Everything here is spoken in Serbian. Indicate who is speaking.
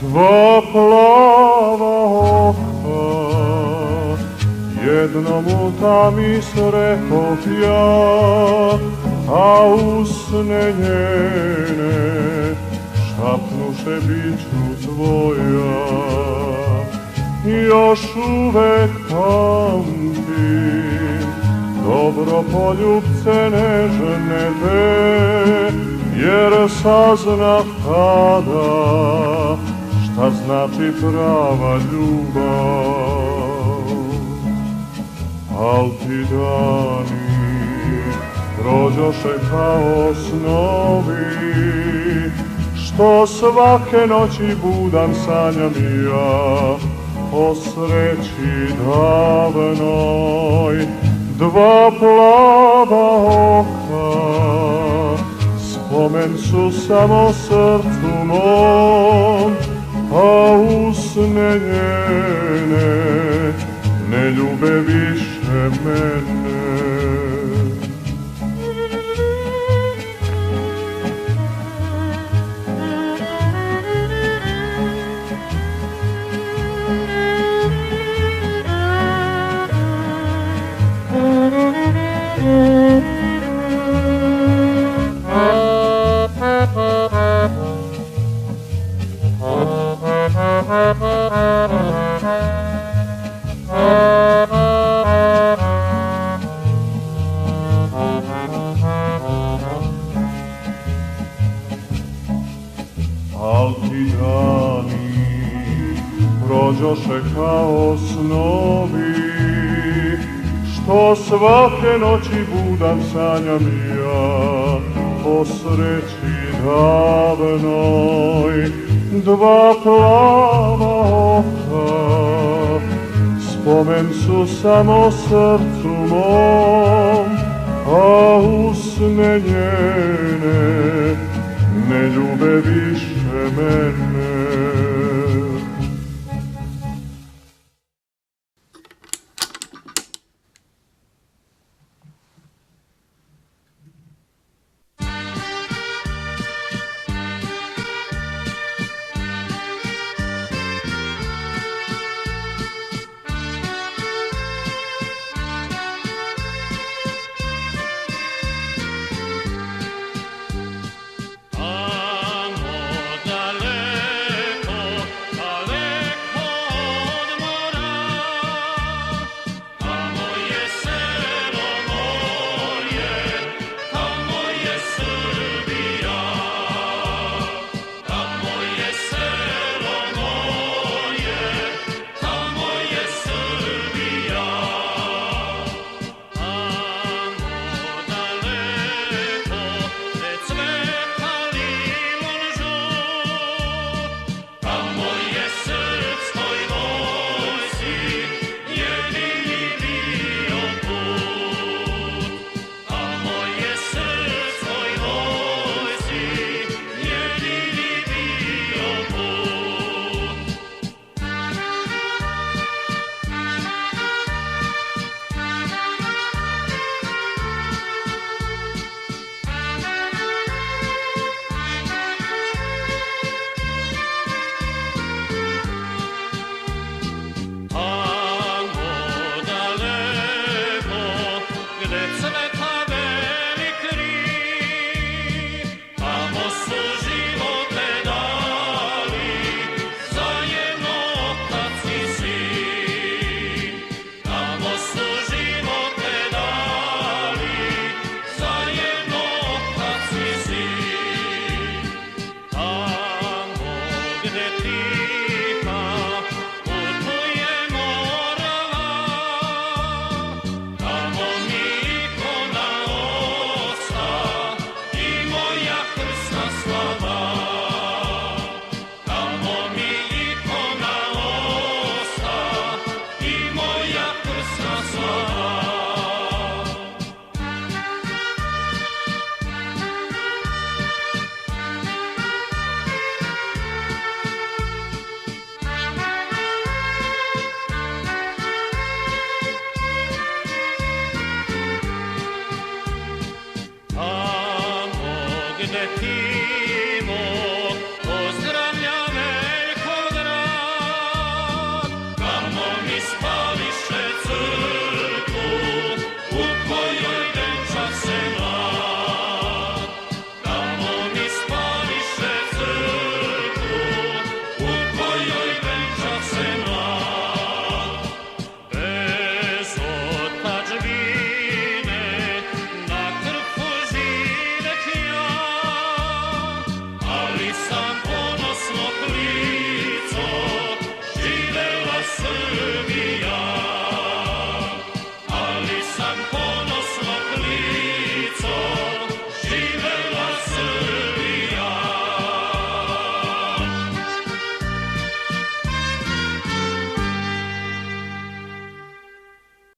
Speaker 1: dva plava oka, jednom u tami srećoh ja, a usne njene šapnuše biću tvoja. Još uvek pamtim dobro poljubce nežne te, jer saznah tada šta znači prava ljubav. Al ti dani prođoše kao snovi, što svake noći budan sanjam ja o sreći davnoj. Dva plava oka spomen su samo srcu mom, a usne njene ne ljube više mene. Al ti dani prođoše kao snovi, što svake noći budan sanjam ja o sreći davnoj. Dva plava oka spomen su samo srcu mom, a usne njene ne ljube više mene.
Speaker 2: Tamo gde ti